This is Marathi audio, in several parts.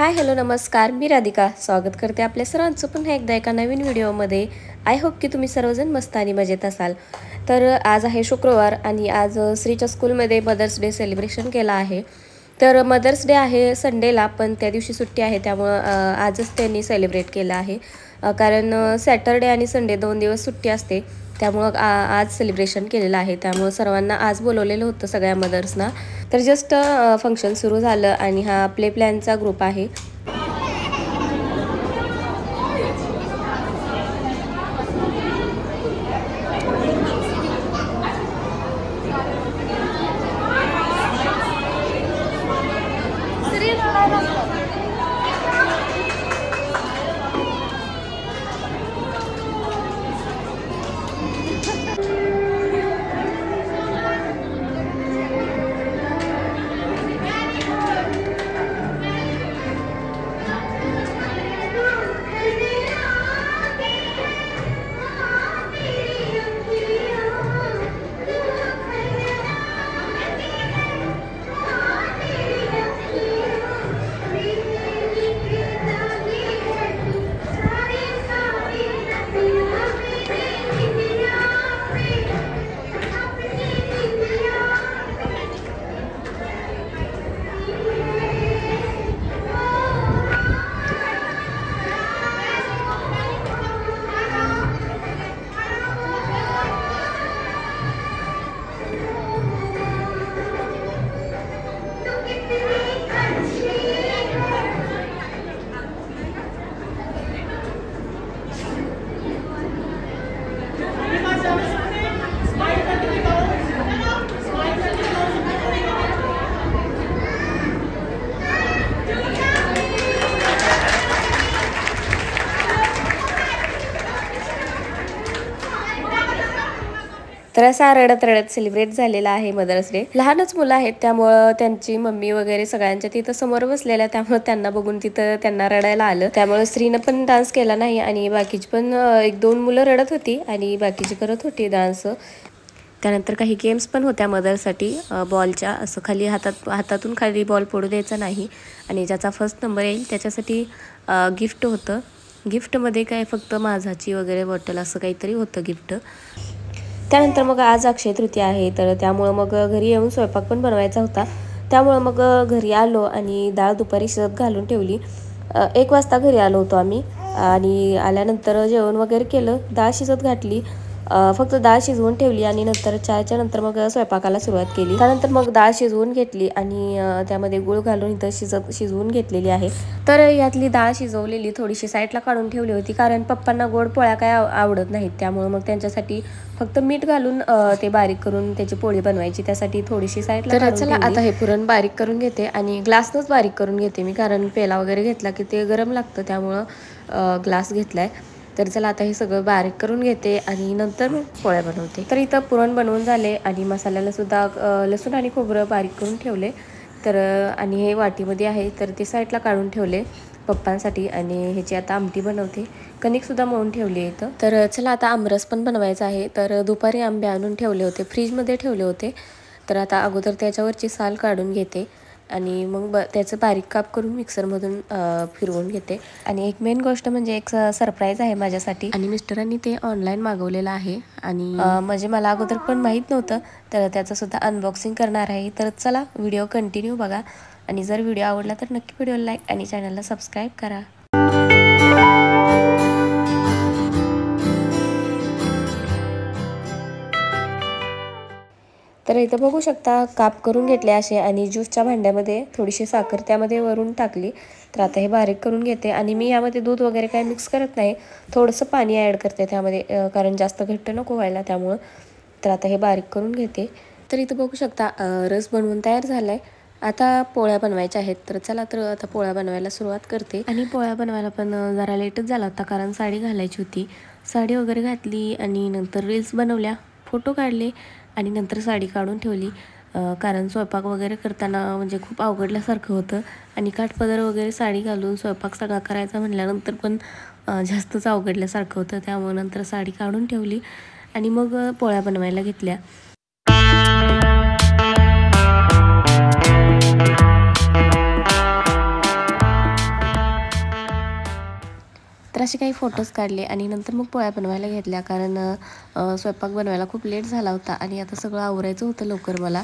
हाय हॅलो नमस्कार, मी राधिका स्वागत करते आपल्या सर्वांचं पुन्हा एकदा एका नवीन व्हिडिओमध्ये। आय होप की तुम्ही सर्वजण मस्त आणि मजेत असाल। तर आज आहे शुक्रवार आणि आज श्रीच्या स्कूलमध्ये मदर्स डे सेलिब्रेशन केला आहे। तर मदर्स डे आहे संडेला, पण त्या दिवशी सुट्टी आहे, त्यामुळे आजच त्यांनी सेलिब्रेट केलं आहे। कारण सॅटरडे आणि संडे 2 दिवस सुट्टी असते, त्यामुळे आज सेलिब्रेशन केलेलं आहे। त्यामुळे सर्वांना आज बोलवलेलं होतं सगळ्या मदर्सना। तर जस्ट फंक्शन सुरू झालं आणि हा प्ले प्लॅनचा ग्रुप आहे। तर असा रडत रडत सेलिब्रेट झालेला आहे मदर्स डे। लहानच मुलं आहेत, त्यामुळं त्यांची मम्मी वगैरे सगळ्यांच्या तिथं समोर बसलेल्या, त्यामुळे त्यांना बघून तिथं त्यांना रडायला आलं। त्यामुळे श्रीनं पण डान्स केला नाही आणि बाकीची पण 1-2 मुलं रडत होती आणि बाकीची करत होती डान्स। त्यानंतर काही गेम्स पण होत्या मदरसाठी, बॉलच्या असं खाली हातातून खाली बॉल पडू द्यायचा नाही आणि ज्याचा फर्स्ट नंबर येईल त्याच्यासाठी गिफ्ट होतं। गिफ्टमध्ये काय फक्त माझाची वगैरे बॉटल असं काहीतरी होतं गिफ्ट। त्यानंतर मग आज अक्षय तृतीया आहे, तर त्यामुळं मग घरी येऊन स्वयंपाक पण बनवायचा होता। त्यामुळं मग घरी आलो आणि डाळ दुपारी शिजत घालून ठेवली। 1 वाजता घरी आलो होतो आम्ही आणि आल्यानंतर जेवण वगैरे केलं, डाळ शिजत घातली, फक्त डाळ शिजवून ठेवली आणि नंतर चहाच्या नंतर मग स्वयंपाकाला सुरुवात केली। त्यानंतर मग डाळ शिजवून घेतली आणि त्यामध्ये गूळ घालून इथं शिजवून घेतलेली आहे। तर यातली डाळ शिजवलेली थोडीशी साईडला काढून ठेवली होती, कारण पप्पांना गोड पोळ्या काय आवडत नाहीत, त्यामुळे मग त्यांच्यासाठी फक्त मीठ घालून ते बारीक करून त्याची पोळी बनवायची, त्यासाठी थोडीशी साईडला काढून ठेवली। चला आता हे पुरण बारीक करून घेते आणि ग्लासनंच बारीक करून घेते मी, कारण पेला वगैरे घेतला की ते गरम लागतं, त्यामुळं ग्लास घेतलाय। तर चला आता हे सगळं बारीक करून घेते आणि नंतर मग पोळ्या बनवते। तर इथं पुरण बनवून झाले आणि मसाल्याला सुद्धा लसूण आणि खोबरं बारीक करून ठेवले। तर आणि हे वाटीमध्ये आहे, तर ते साईडला काढून ठेवले पप्पांसाठी आणि ह्याची आता आमटी बनवते। कणिक सुद्धा मळून ठेवली आहे इथं। तर चला आता आमरस पण बनवायचा आहे। तर दुपारी आंबे आणून ठेवले होते, फ्रीजमध्ये ठेवले होते। तर आता अगोदर त्याच्यावरची साल काढून घेते आणि मग त्याचं बारीक काप करून मिक्सरमधून फिरवून घेते। आणि एक मेन गोष्ट म्हणजे एक सरप्राईज आहे माझ्यासाठी, आणि मिस्टरांनी ते ऑनलाईन मागवलेलं आहे आणि म्हणजे मला अगोदर पण माहीत नव्हतं, तर त्याचं सुद्धा अनबॉक्सिंग करणार आहे। तर चला व्हिडिओ कंटिन्यू बघा आणि जर व्हिडिओ आवडला तर नक्की व्हिडिओला लाईक आणि चॅनलला सबस्क्राईब करा। तर इथं बघू शकता काप करून घेतले असे आणि ज्यूसच्या भांड्यामध्ये थोडीशी साखर त्यामध्ये वरून टाकली। तर आता हे बारीक करून घेते आणि मी यामध्ये दूध वगैरे काय मिक्स करत नाही, थोडंसं पाणी ॲड करते त्यामध्ये, कारण जास्त घट्ट नको व्हायला, त्यामुळं। तर आता हे बारीक करून घेते। तर इथं बघू शकता रस बनवून तयार झालाय। आता पोळ्या बनवायच्या आहेत, तर चला तर आता पोळ्या बनवायला सुरुवात करते। आणि पोळ्या बनवायला पण जरा लेटच झाला होता, कारण साडी घालायची होती। साडी वगैरे घातली आणि नंतर रील्स बनवल्या, फोटो काढले आणि नंतर साडी काढून ठेवली, कारण स्वयंपाक वगैरे करताना म्हणजे खूप अवघडल्यासारखं होतं आणि काठपदर वगैरे साडी घालून स्वयंपाक सगळा करायचा म्हटल्यानंतर पण जास्तच अवघडल्यासारखं होतं, त्यामुळे नंतर साडी काढून ठेवली आणि मग पोळ्या बनवायला घेतल्या। असे काही फोटोज काढले आणि नंतर मग पोळ्या बनवायला घेतल्या, कारण स्वयंपाक बनवायला खूप लेट झाला होता आणि आता सगळं आवरायचं होतं लवकर मला.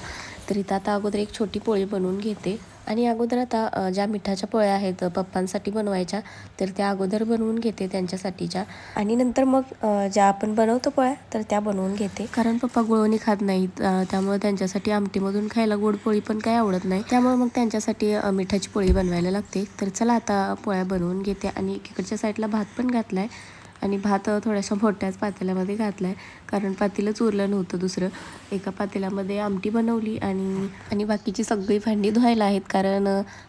तर इथं आता अगोदर एक छोटी पोळी बनवून घेते आणि अगोदर आता ज्या मिठाच्या पोळ्या आहेत पप्पांसाठी बनवायच्या, तर त्या अगोदर बनवून घेते त्यांच्यासाठीच्या. आणि नंतर मग ज्या आपण बनवतो पोळ्या तर त्या बनवून घेते, कारण पप्पा गुळवणी खात नाहीत, त्यामुळे त्यांच्यासाठी आमटीमधून खायला गोड पोळी पण काही आवडत नाही, त्यामुळे मग त्यांच्यासाठी मिठाची पोळी बनवायला लागते. तर चला आता पोळ्या बनवून घेते. आणि एकीकडच्या साईडला भात पण घातलाय आणि भात थोड्याशा मोठ्याच पातेल्यामध्ये घातलाय, कारण पातेलंच उरलं नव्हतं दुसरं. एका पातेल्यामध्ये आमटी बनवली आणि बाकीची सगळी भांडी धुवायला आहेत, कारण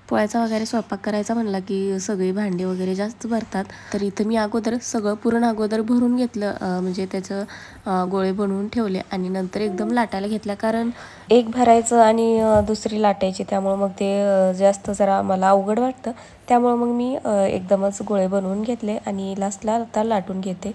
पोळ्याचा वगैरे स्वयंपाक करायचा म्हणला की सगळी भांडी वगैरे जास्त भरतात. तर इथं मी अगोदर सगळं पुरण अगोदर भरून घेतलं, म्हणजे त्याचं गोळे बनवून ठेवले आणि नंतर एकदम लाटायला घेतल्या, कारण एक भरायचं आणि दुसरी लाटायची, त्यामुळं मग ते जास्त जरा मला अवघड वाटतं. त्यामुळं मग मी एकदमच गोळे बनवून घेतले आणि लास्टला आता लाटून घेते.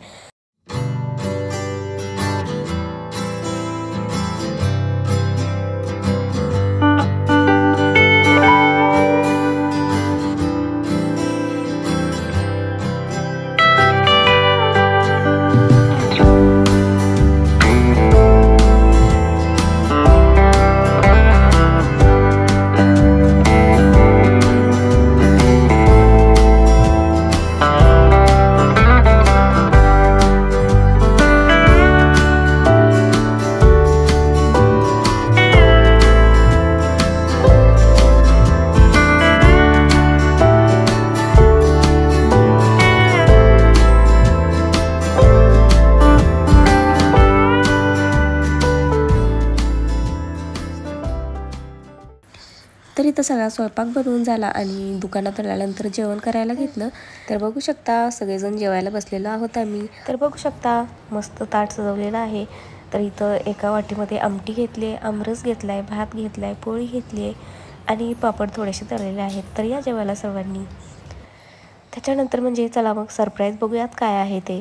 तर इथं सगळा स्वयंपाक बनवून झाला आणि दुकानात आल्यानंतर जेवण करायला घेतलं. तर बघू शकता सगळेजण जेवायला बसलेलो आहोत आम्ही. तर बघू शकता मस्त ताट सजवलेलं आहे. तर इथं एका वाटीमध्ये आमटी घेतली आहे, आमरस घेतला आहे, भात घेतला आहे, पोळी घेतली आहे आणि पापड थोडेसे तळलेले आहेत. तर या जेवायला सर्वांनी. त्याच्यानंतर म्हणजे चला मग सरप्राईज बघूयात काय आहे ते.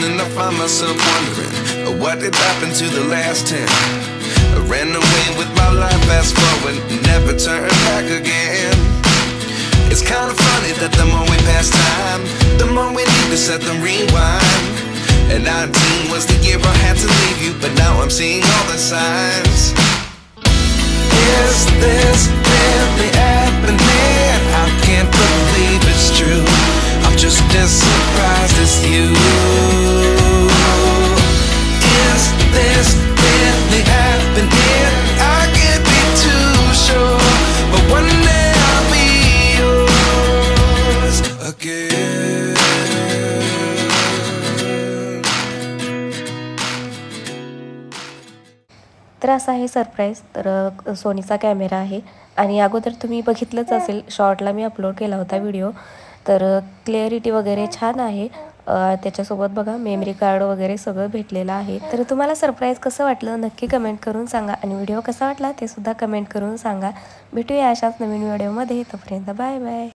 And I find myself wondering what did happen to the last 10. I ran away with my life, fast forward, never turn back again. It's kind of funny that the more we pass time, the more we need to set the rewind. And 19 was the year I had to leave you, but now I'm seeing all the signs. Is this really happening? I can't believe it's true. I'm just as surprised as you. Is this really happening? I can't be too sure, but one day I'll be yours again. तर असा आहे सरप्राईज. तर सोनीचा कॅमेरा आहे आणि अगोदर तुम्ही बघितलंच असेल, शॉर्टला मी अपलोड केला होता व्हिडिओ. तर क्लिअरिटी वगैरे छान आहे. त्याच्यासोबत बघा मेमरी कार्ड वगैरे सगळं भेटलेलं आहे. तर तुम्हाला सरप्राईज कसं वाटलं नक्की कमेंट करून सांगा आणि व्हिडिओ कसा वाटला ते सुद्धा कमेंट करून सांगा. भेटूया अशाच नवीन व्हिडिओमध्ये. तोपर्यंत बाय बाय.